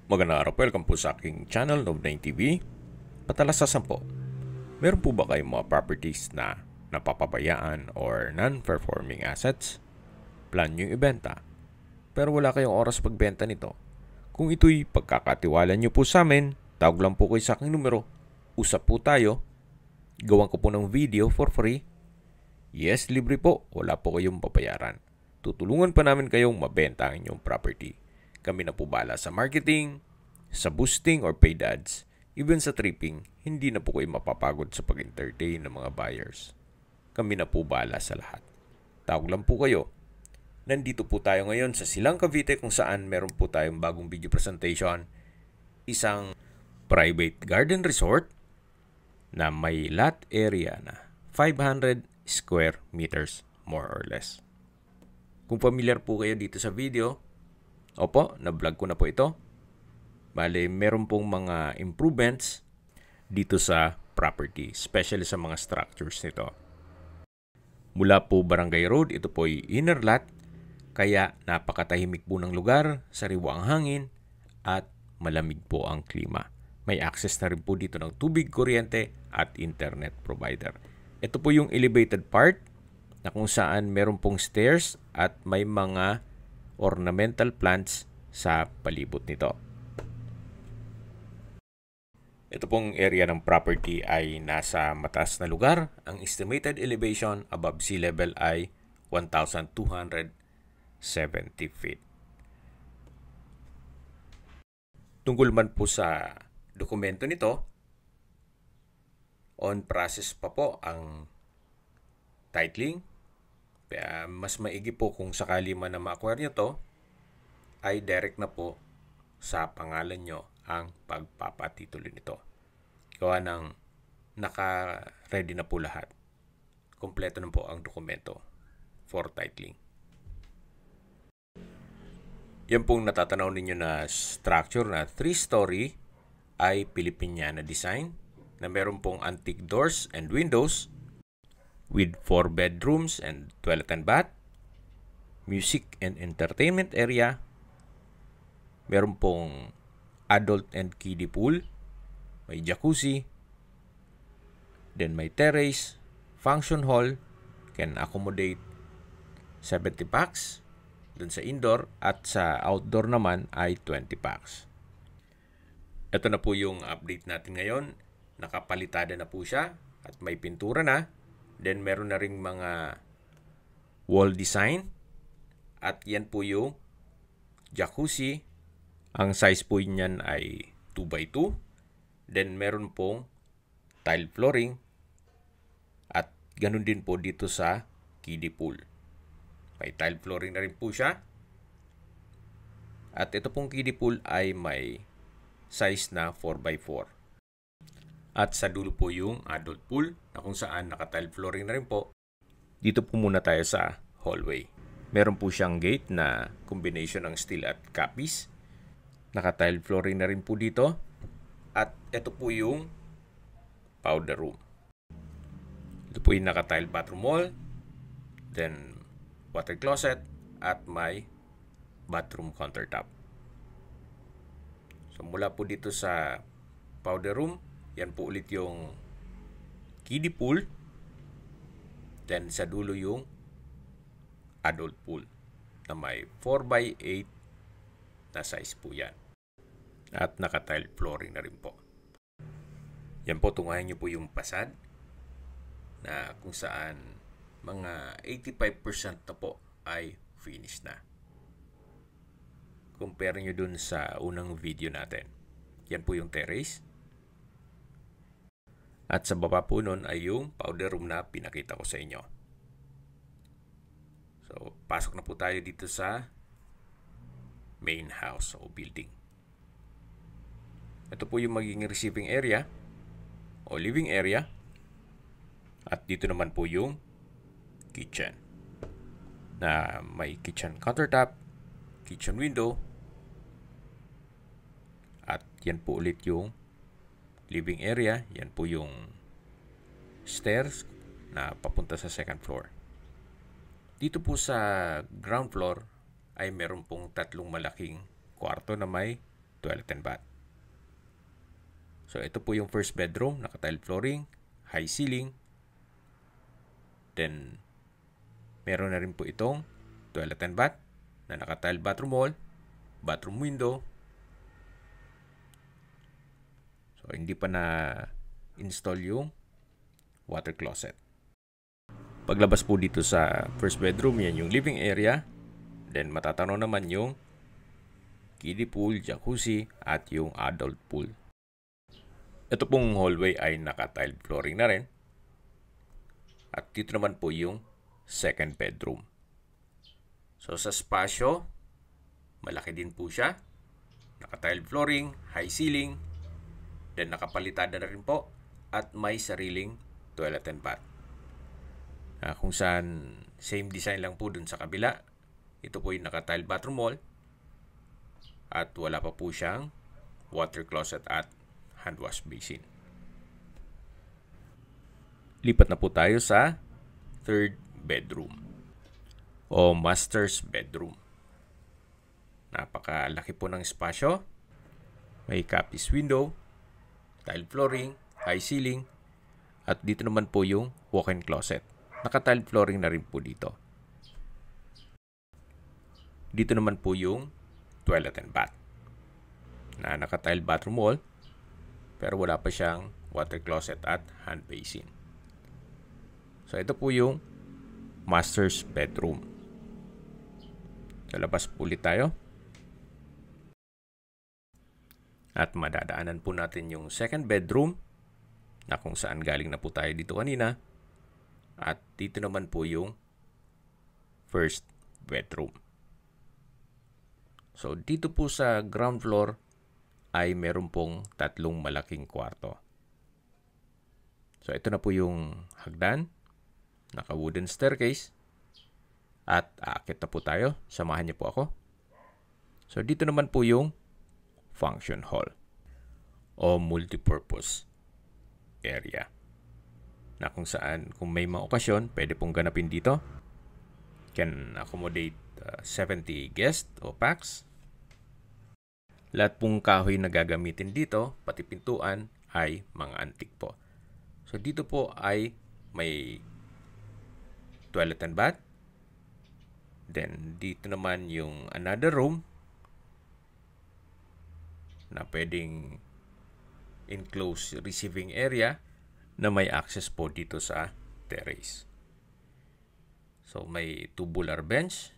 Magandang araw po, welcome po sa aking channel, Nov9 TV. Patalasasan po, meron po ba kayong mga properties na napapabayaan or non-performing assets? Plan nyo ibenta, pero wala kayong oras pagbenta nito. Kung ito'y pagkakatiwala nyo po sa amin, tawag lang po kayo sa aking numero. Usap po tayo. Gawan ko po ng video for free. Yes, libre po. Wala po kayong babayaran. Tutulungan pa namin kayong mabenta ang inyong property. Kami na po bahala sa marketing, sa boosting or paid ads, even sa tripping, hindi na po kayo mapapagod sa pag-entertain ng mga buyers. Kami na po bahala sa lahat. Tawag lang po kayo. Nandito po tayo ngayon sa Silang Cavite kung saan meron po tayong bagong video presentation. Isang private garden resort na may lot area na 500 square meters more or less. Kung familiar po kayo dito sa video, opo, na-vlog ko na po ito. Bale, meron pong mga improvements dito sa property, especially sa mga structures nito. Mula po Barangay Road, ito po ay inner lot, kaya napakatahimik po ng lugar, sariwa ang hangin, at malamig po ang klima. May access na rin po dito ng tubig, kuryente, at internet provider. Ito po yung elevated part na kung saan meron pong stairs at may mga ornamental plants sa palibot nito. Ito pong area ng property ay nasa mataas na lugar. Ang estimated elevation above sea level ay 1,270 feet. Tungkol man po sa dokumento nito, on process pa po ang titling. Kaya mas maigi po kung sakali man na ma-acquire nyo to, ay direct na po sa pangalan nyo ang pagpapatitulo nito. Gawa ng naka-ready na po lahat. Kompleto na po ang dokumento for titling. Yan pong natatanaw ninyo na structure na 3-story ay Filipiniana design na meron pong antique doors and windows with 4 bedrooms and toilet and bath, music and entertainment area, meron pong adult and kiddie pool, may jacuzzi, then may terrace, function hall, can accommodate 70 packs, dun sa indoor, at sa outdoor naman ay 20 packs. Ito na po yung update natin ngayon. Nakapalitada na po siya at may pintura na. Then meron na ring mga wall design. At yan po yung jacuzzi. Ang size po niyan ay 2x2. Then meron pong tile flooring. At ganun din po dito sa kiddie pool. May tile flooring na rin po siya. At ito pong kiddie pool ay may size na 4x4. At sa dulo po yung adult pool na kung saan naka-tile flooring na rin po. Dito po muna tayo sa hallway. Meron po siyang gate na combination ng steel at kapis. Naka-tile flooring na rin po dito. At ito po yung powder room. Ito po yung naka-tile bathroom wall. Then water closet at may bathroom countertop. So mula po dito sa powder room, yan po ulit yung kiddie pool. Then sa dulo yung adult pool na may 4x8 na size po yan. At naka-tile flooring na rin po. Yan po, tungahin nyo po yung pasad na kung saan mga 85% na po ay finish na. Compare nyo dun sa unang video natin. Yan po yung terrace. At sa baba po nun ay yung powder room na pinakita ko sa inyo. So, pasok na po tayo dito sa main house o building. Ito po yung magiging receiving area o living area. At dito naman po yung kitchen na may kitchen countertop, kitchen window, at yan po ulit yung living area. Yan po yung stairs na papunta sa second floor. Dito po sa ground floor ay meron pong tatlong malaking kwarto na may toilet and bath. So ito po yung first bedroom, naka-tile flooring, high ceiling. Then meron na rin po itong toilet and bath na naka-tile bathroom wall, bathroom window. So hindi pa na install yung water closet. Paglabas po dito sa first bedroom, yan yung living area. Then matatanaw naman yung kiddie pool, jacuzzi, at yung adult pool. Ito pong hallway ay naka-tile flooring na rin. At dito naman po yung second bedroom. So sa spasyo, malaki din po siya. Naka-tile flooring, high ceiling, then nakapalitada na rin po at may sariling toilet and bath. Kung saan same design lang po dun sa kabila. Ito po yung naka-tile bathroom wall at wala pa po siyang water closet at hand wash basin. Lipat na po tayo sa third bedroom o master's bedroom. Napakalaki po ng espasyo. May kapis window, tile flooring, high ceiling, at dito naman po yung walk-in closet. Naka-tile flooring na rin po dito. Dito naman po yung toilet and bath na naka-tile bathroom wall pero wala pa siyang water closet at hand basin. So ito po yung master's bedroom. Sa labas po ulit tayo. At madadaanan po natin yung second bedroom na kung saan galing na po tayo dito kanina. At dito naman po yung first bedroom. So dito po sa ground floor ay meron pong tatlong malaking kwarto. So ito na po yung hagdan, naka-wooden staircase, at aakyat na po tayo. Samahan niyo po ako. So dito naman po yung function hall o multipurpose area na kung saan kung may mga okasyon, pwede pong ganapin dito. Can accommodate 70 guests o packs. Lahat pong kahoy na gagamitin dito, pati pintuan, ay mga antique po. So dito po ay may toilet and bath. Then dito naman yung another room na pwedeng enclosed receiving area na may access po dito sa terrace. So may tubular bench,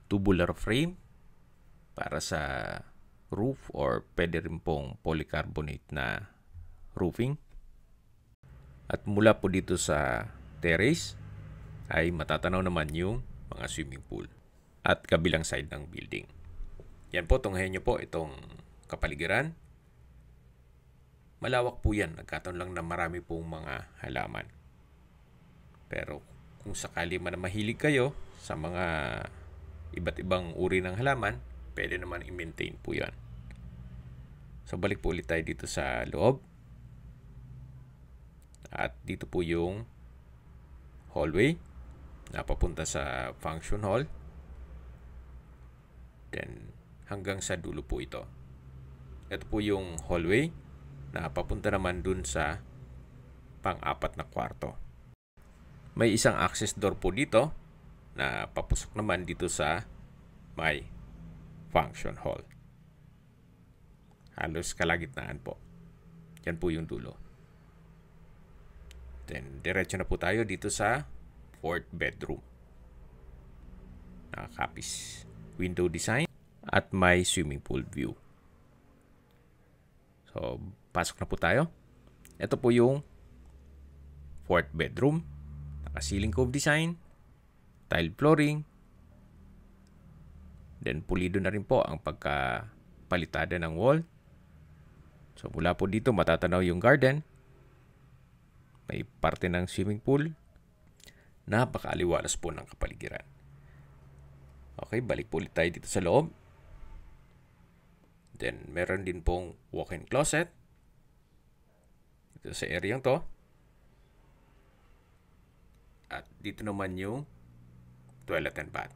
tubular frame para sa roof or pwede rin pong polycarbonate na roofing. At mula po dito sa terrace ay matatanaw naman yung mga swimming pool at kabilang side ng building. Yan po, tunghayan nyo po itong kapaligiran. Malawak po yan. Nagkataon lang na marami pong mga halaman. Pero kung sakali man na mahilig kayo sa mga iba't ibang uri ng halaman, pwede naman i-maintain po yan. So balik po ulit tayo dito sa loob. At dito po yung hallway na papunta sa function hall. Then hanggang sa dulo po ito. Ito po yung hallway na papunta naman dun sa pang-apat na kwarto. May isang access door po dito na papusok naman dito sa may function hall. Halos kalagitnaan po. Yan po yung dulo. Then diretso na po tayo dito sa fourth bedroom. Nakakapis window design at may swimming pool view. So pasok na po tayo. Ito po yung fourth bedroom. Naka-ceiling cove design, tile flooring, then pulido na rin po ang pagkapalitada ng wall. So mula po dito matatanaw yung garden. May parte ng swimming pool. Napakaaliwalas po ng kapaligiran. Okay, balik po ulit tayo dito sa loob. Then meron din pong walk-in closet dito sa area to. At dito naman yung toilet and bath.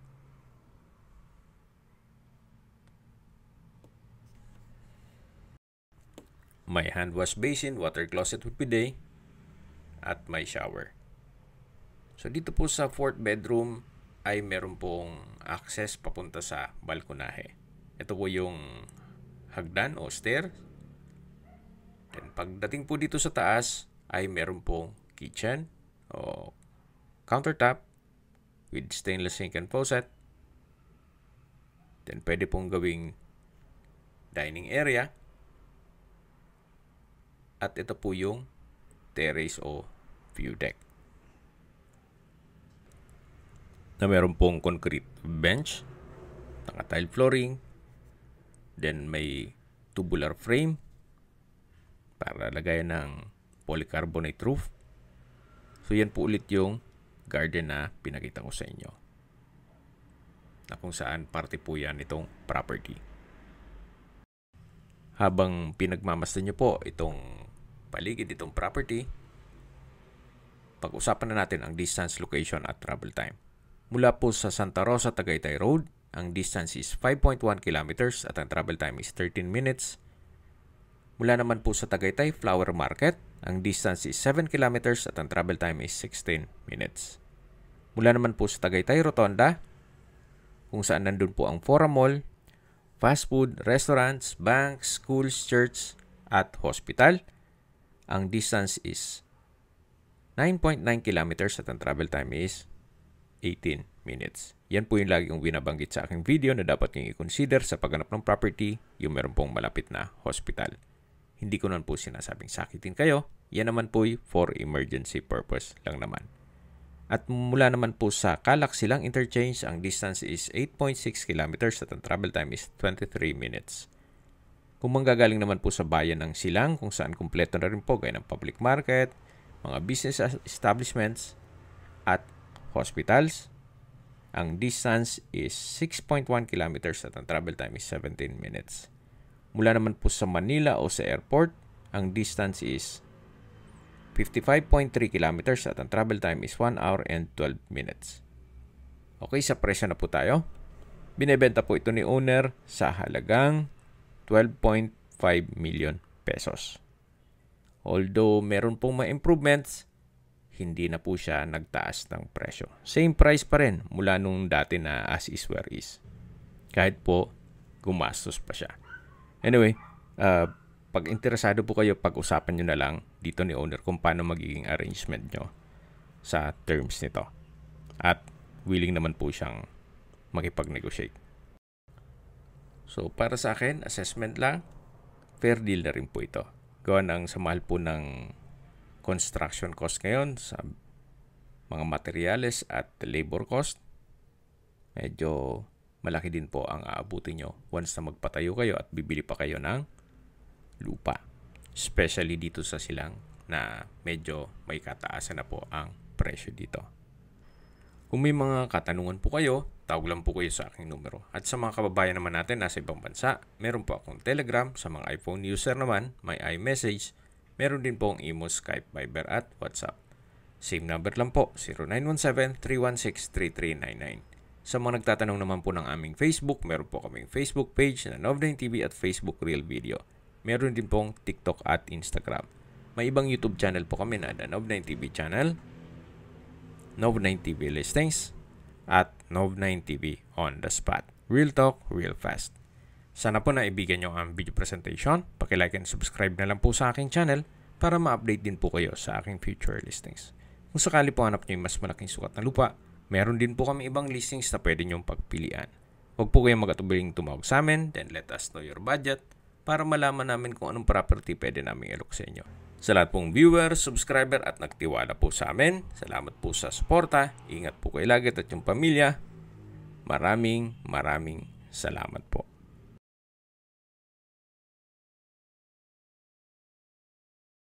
May hand wash basin, water closet with bidet, at may shower. So dito po sa 4th bedroom ay meron pong access papunta sa balkonahe. Ito po yung hagdan o stair. Then pagdating po dito sa taas ay meron pong kitchen o countertop with stainless sink and faucet. Then pwede pong gawing dining area. At ito po yung terrace o view deck. Na meron pong concrete bench, naka-tile flooring, then may tubular frame para lagayan ng polycarbonate roof. So yan po ulit yung garden na pinakita ko sa inyo, na kung saan parte po yan itong property. Habang pinagmamasdan nyo po itong paligid, itong property, pag-usapan na natin ang distance, location at travel time. Mula po sa Santa Rosa, Tagaytay Road, ang distance is 5.1 kilometers at ang travel time is 13 minutes. Mula naman po sa Tagaytay Flower Market, ang distance is 7 kilometers at ang travel time is 16 minutes. Mula naman po sa Tagaytay Rotonda, kung saan nandun po ang Fora Mall, fast food, restaurants, banks, schools, church at hospital, ang distance is 9.9 kilometers at ang travel time is 18 minutes. Yan po yung lagi kong binabanggit sa aking video na dapat nyo i-consider sa paghanap ng property, yung meron pong malapit na hospital. Hindi ko naman po sinasabing sakitin kayo. Yan naman po for emergency purpose lang naman. At mula naman po sa Calac Silang Interchange, ang distance is 8.6 kilometers at ang travel time is 23 minutes. Kung manggagaling naman po sa bayan ng Silang, kung saan kumpleto na rin po gaya ng public market, mga business establishments, at hospitals, ang distance is 6.1 kilometers at ang travel time is 17 minutes. Mula naman po sa Manila o sa airport, ang distance is 55.3 kilometers at ang travel time is 1 hour and 12 minutes. Okay, sa presyo na po tayo. Binebenta po ito ni owner sa halagang 12.5 million pesos. Although meron pong mga improvements, hindi na po siya nagtaas ng presyo. Same price pa rin mula nung dati na as is where is. Kahit po gumastos pa siya. Anyway, pag interesado po kayo, pag-usapan nyo na lang dito ni owner kung paano magiging arrangement nyo sa terms nito. At willing naman po siyang makipag-negotiate. So, para sa akin, assessment lang, fair deal na rin po ito. Gawa ng sa mahal po ng construction cost ngayon sa mga materyales at labor cost, medyo malaki din po ang aabutin nyo once na magpatayo kayo at bibili pa kayo ng lupa. Especially dito sa Silang na medyo may kataasan na po ang presyo dito. Kung may mga katanungan po kayo, tawag lang po kayo sa aking numero. At sa mga kababayan naman natin nasa ibang bansa, meron po akong Telegram. Sa mga iPhone user naman, may iMessage. Meron din pong Imo, Skype, Viber at WhatsApp. Same number lang po, 0917-316-3399. Sa mga nagtatanong naman po ng aming Facebook, meron po kaming Facebook page na Nov9 TV at Facebook Real Video. Meron din pong TikTok at Instagram. May ibang YouTube channel po kami na The Nov9 TV channel, Nov9 TV Listings, at Nov9 TV On The Spot. Real talk, real fast. Sana po naibigan nyo ang video presentation. Paki-like and subscribe na lang po sa aking channel para ma-update din po kayo sa aking future listings. Kung sakali po hanap nyo yung mas malaking sukat na lupa, meron din po kami ibang listings na pwede nyong pagpilian. Huwag po kayong magatubiling tumawag sa amin, then let us know your budget para malaman namin kung anong property pwede namin ilok sa inyo. Sa lahat pong viewers, subscriber at nagtiwala po sa amin, salamat po sa suporta. Ingat po kayo lagi at yung pamilya. Maraming salamat po.